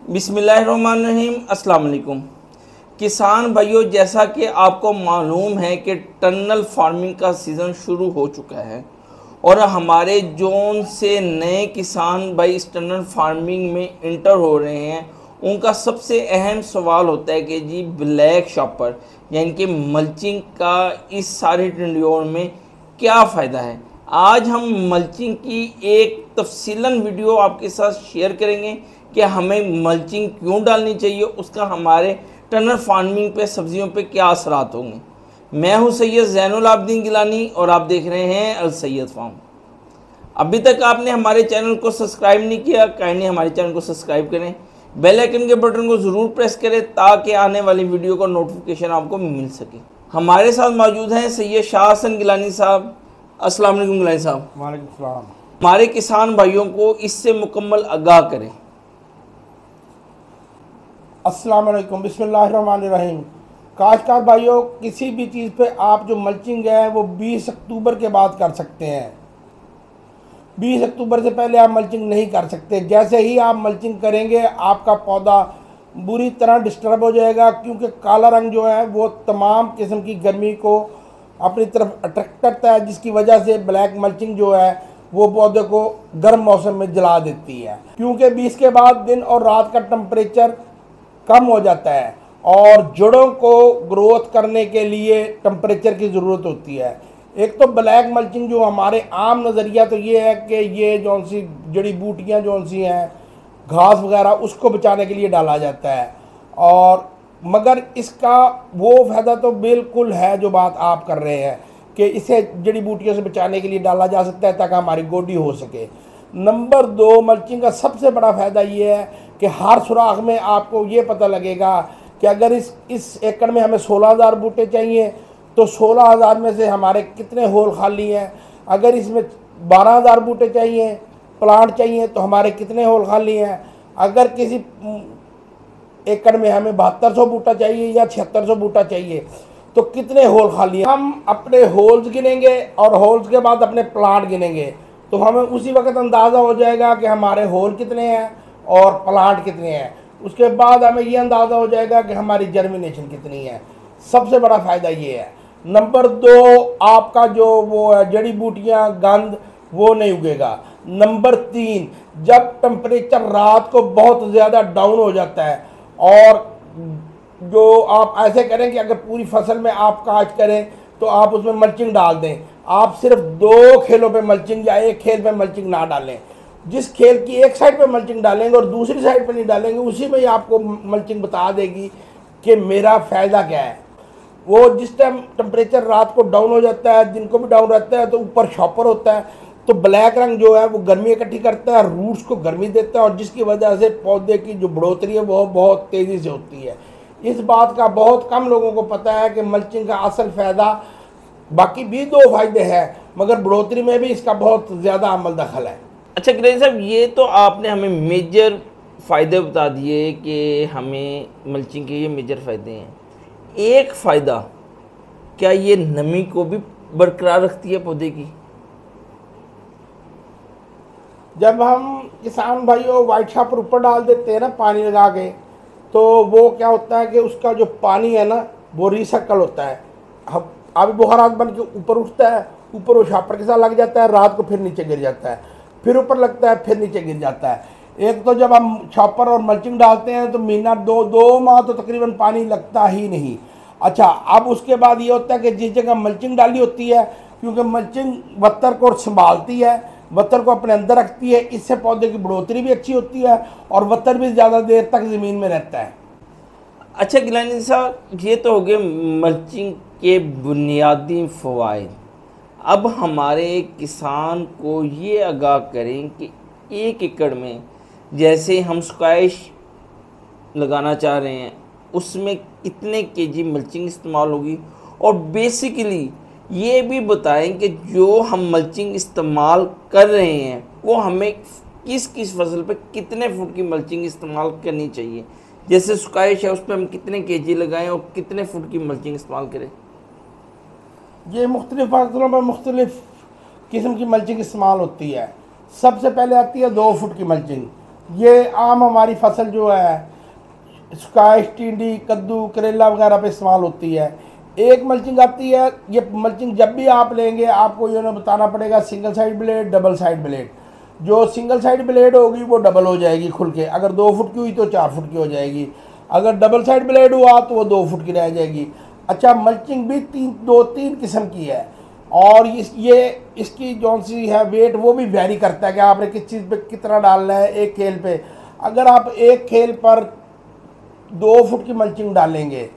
बिस्मिल्लाहिर्रहमानिर्रहीम। अस्सलाम वालेकुम किसान भाइयों, जैसा कि आपको मालूम है कि टनल फार्मिंग का सीज़न शुरू हो चुका है और हमारे जोन से नए किसान भाई इस टनल फार्मिंग में इंटर हो रहे हैं। उनका सबसे अहम सवाल होता है कि जी ब्लैक शॉपर यानी कि मल्चिंग का इस सारे टेंड्योर में क्या फ़ायदा है। आज हम मल्चिंग की एक तफसीलन वीडियो आपके साथ शेयर करेंगे कि हमें मल्चिंग क्यों डालनी चाहिए, उसका हमारे टनल फार्मिंग पे सब्जियों पे क्या असरात होंगे। मैं हूं सैयद ज़ैनुल आबदीन गिलानी और आप देख रहे हैं अल सैयद फार्म। अभी तक आपने हमारे चैनल को सब्सक्राइब नहीं किया, काइंडली हमारे चैनल को सब्सक्राइब करें, बेल आइकन के बटन को ज़रूर प्रेस करें ताकि आने वाली वीडियो का नोटिफिकेशन आपको मिल सके। हमारे साथ मौजूद हैं सैयद शाह हसन गिलानी साहब। अस्सलाम वालेकुम गिलानी साहब। वालेकुम सलाम। हमारे किसान भाइयों को इससे मुकम्मल आगाह करें। अस्सलाम वालेकुम, बिस्मिल्लाहिर्रहमानिर्रहीम। काश्तकार भाइयों, किसी भी चीज़ पे आप जो मल्चिंग है वो 20 अक्टूबर के बाद कर सकते हैं। 20 अक्टूबर से पहले आप मल्चिंग नहीं कर सकते। जैसे ही आप मल्चिंग करेंगे आपका पौधा बुरी तरह डिस्टर्ब हो जाएगा, क्योंकि काला रंग जो है वो तमाम किस्म की गर्मी को अपनी तरफ अट्रैक्ट करता है, जिसकी वजह से ब्लैक मल्चिंग जो है वो पौधे को गर्म मौसम में जला देती है। क्योंकि 20 के बाद दिन और रात का टेम्परेचर कम हो जाता है और जड़ों को ग्रोथ करने के लिए टेम्परेचर की ज़रूरत होती है। एक तो ब्लैक मल्चिंग जो हमारे आम नज़रिया तो ये है कि ये जौन सी जड़ी बूटियाँ जौन सी हैं घास वगैरह उसको बचाने के लिए डाला जाता है, और मगर इसका वो फ़ायदा तो बिल्कुल है जो बात आप कर रहे हैं कि इसे जड़ी बूटियों से बचाने के लिए डाला जा सकता है ताकि हमारी गोडी हो सके। नंबर 2, मल्चिंग का सबसे बड़ा फ़ायदा ये है कि हर सुराख में आपको ये पता लगेगा कि अगर इस एकड़ में हमें 16,000 बूटे चाहिए तो 16,000 में से हमारे कितने होल खाली हैं। अगर इसमें 12,000 बूटे चाहिए, प्लांट चाहिए, तो हमारे कितने होल खाली हैं। अगर किसी एकड़ में हमें 7200 बूटा चाहिए या 7600 बूटा चाहिए तो कितने होल खाली हैं। हम अपने होल्स गिनेंगे और होल्स के बाद अपने प्लांट गिनेंगे तो हमें उसी वक्त अंदाज़ा हो जाएगा कि हमारे होल कितने हैं और प्लांट कितने हैं। उसके बाद हमें ये अंदाज़ा हो जाएगा कि हमारी जर्मिनेशन कितनी है। सबसे बड़ा फ़ायदा ये है। नंबर 2, आपका जो वो है जड़ी बूटियाँ गंद वो नहीं उगेगा। नंबर 3, जब टेम्परेचर रात को बहुत ज़्यादा डाउन हो जाता है और जो आप ऐसे करें कि अगर पूरी फसल में आप काश्त करें तो आप उसमें मल्चिंग डाल दें। आप सिर्फ 2 खेलों पे मल्चिंग या एक खेल पे मल्चिंग ना डालें। जिस खेल की एक साइड पे मल्चिंग डालेंगे और दूसरी साइड पे नहीं डालेंगे, उसी में ही आपको मल्चिंग बता देगी कि मेरा फ़ायदा क्या है। वो जिस टाइम टेम्परेचर रात को डाउन हो जाता है, दिन को भी डाउन रहता है, तो ऊपर शॉपर होता है, तो ब्लैक रंग जो है वो गर्मी इकट्ठी करता है, रूट्स को गर्मी देता है और जिसकी वजह से पौधे की जो बढ़ोतरी है वो बहुत तेज़ी से होती है। इस बात का बहुत कम लोगों को पता है कि मल्चिंग का असल फ़ायदा, बाकी भी 2 फ़ायदे हैं मगर बढ़ोतरी में भी इसका बहुत ज़्यादा अमल दखल है। अच्छा गिलानी साहब, ये तो आपने हमें मेजर फ़ायदे बता दिए कि हमें मल्चिंग के ये मेजर फ़ायदे हैं। एक फ़ायदा, क्या ये नमी को भी बरकरार रखती है पौधे की? जब हम किसान भाइयों वाइट शॉपर ऊपर डाल देते हैं ना पानी लगा के, तो वो क्या होता है कि उसका जो पानी है ना वो रिसाइकल होता है। हम अभी बुखारात बन के ऊपर उठता है, ऊपर वो शॉपर के साथ लग जाता है, रात को फिर नीचे गिर जाता है, फिर ऊपर लगता है, फिर नीचे गिर जाता है। एक तो जब हम शॉपर और मल्चिंग डालते हैं तो महीना 2 माह तो तकरीबन पानी लगता ही नहीं। अच्छा, अब उसके बाद ये होता है कि जिस जगह मल्चिंग डाली होती है, क्योंकि मल्चिंग बत्तर को संभालती है, बत्तर को अपने अंदर रखती है, इससे पौधे की बढ़ोतरी भी अच्छी होती है और बत्तर भी ज़्यादा देर तक ज़मीन में रहता है। अच्छा गिलानी साहब, ये तो हो गए मल्चिंग के बुनियादी फ़वाइद। अब हमारे किसान को ये आगाह करें कि 1 एकड़ में जैसे हम स्क्वैश लगाना चाह रहे हैं उसमें कितने केजी मल्चिंग इस्तेमाल होगी, और बेसिकली ये भी बताएं कि जो हम मल्चिंग इस्तेमाल कर रहे हैं वो हमें किस किस फसल पे कितने फुट की मल्चिंग इस्तेमाल करनी चाहिए। जैसे स्क्वैश है उस पर हम कितने केजी लगाएं और कितने फुट की मल्चिंग इस्तेमाल करें। ये मुख्तलिफ़ फसलों पर मुख्तलिफ़ किस्म की मल्चिंग इस्तेमाल होती है। सबसे पहले आती है 2 फुट की मल्चिंग। ये आम हमारी फसल जो है स्क्वाश, टिंडी, कद्दू, करेला वगैरह पे इस्तेमाल होती है। एक मल्चिंग आती है, ये मल्चिंग जब भी आप लेंगे आपको ये बताना पड़ेगा single side blade, double side blade. जो सिंगल साइड ब्लेड होगी वो डबल हो जाएगी खुल के, अगर 2 फुट की हुई तो 4 फुट की हो जाएगी, अगर डबल साइड ब्लेड हुआ तो वो 2 फुट की रह जाएगी। अच्छा, मल्चिंग भी 3 किस्म की है, और इसकी जौन सी है वेट वो भी वेरी करता है कि आपने किस चीज़ पे कितना डालना है एक खेल पे। अगर आप एक खेल पर 2 फुट की मल्चिंग डालेंगे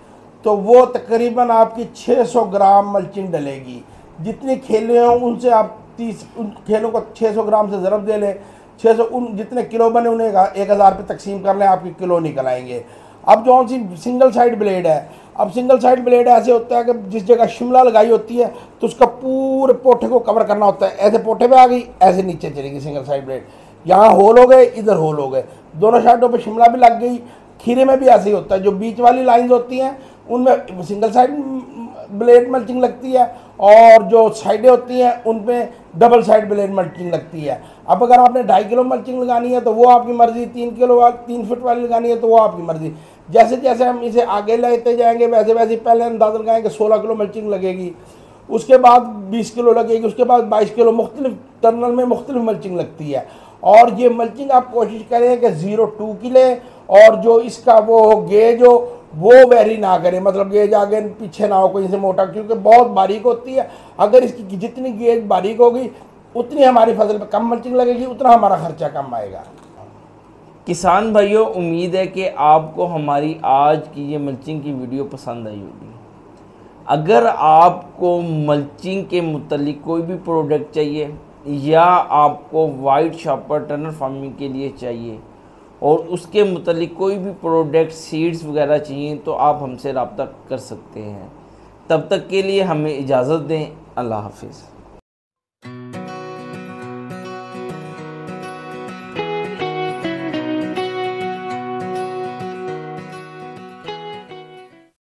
तो वो तकरीबन आपकी 600 ग्राम मल्चिंग डलेगी। जितने खेले हों उनसे आप 30 उन खेलों को 600 ग्राम से ज़रब दे लें, 600 उन जितने किलो बने उन्हें 1000 पे तकसीम कर लें, आपके किलो निकल आएंगे। अब जो सी सिंगल साइड ब्लेड है, अब सिंगल साइड ब्लेड ऐसे होता है कि जिस जगह शिमला लगाई होती है तो उसका पूरे पोठे को कवर करना होता है। ऐसे पोठे पे आ गई, ऐसे नीचे चलेगी सिंगल साइड ब्लेड, यहाँ होल हो गए, इधर होल हो गए, दोनों साइडों पे शिमला भी लग गई। खीरे में भी ऐसे ही होता है, जो बीच वाली लाइंस होती हैं उनमें सिंगल साइड ब्लेड मल्चिंग लगती है, और जो साइडें होती हैं उन पे डबल साइड ब्लेड मल्चिंग लगती है। अब अगर आपने 2.5 किलो मल्चिंग लगानी है तो वो आपकी मर्ज़ी, 3 फुट वाली लगानी है तो वो आपकी मर्ज़ी। जैसे जैसे हम इसे आगे लेते जाएंगे वैसे वैसे पहले अंदाज़ा लगाएंगे 16 किलो मल्चिंग लगेगी, उसके बाद 20 किलो लगेगी, उसके बाद 22 किलो, मुख्तलिफ टर्नल में मुख्तलिफ मल्चिंग लगती है। और ये मल्चिंग आप कोशिश करें कि 0.2 की लें, और जो इसका वो गेज हो वो वेरी ना करें, मतलब गेज आगे पीछे ना हो कहीं से मोटा, क्योंकि बहुत बारीक होती है। अगर इसकी जितनी गेज बारीक होगी उतनी हमारी फसल पर कम मल्चिंग लगेगी, उतना हमारा खर्चा कम आएगा। किसान भाइयों, उम्मीद है कि आपको हमारी आज की ये मल्चिंग की वीडियो पसंद आई होगी। अगर आपको मल्चिंग के मुतल्लिक कोई भी प्रोडक्ट चाहिए या आपको वाइट शॉपर टनल फार्मिंग के लिए चाहिए और उसके मुतल्लिक कोई भी प्रोडक्ट सीड्स वगैरह चाहिए तो आप हमसे रब्ता कर सकते हैं। तब तक के लिए हमें इजाज़त दें। अल्लाह हाफिज़।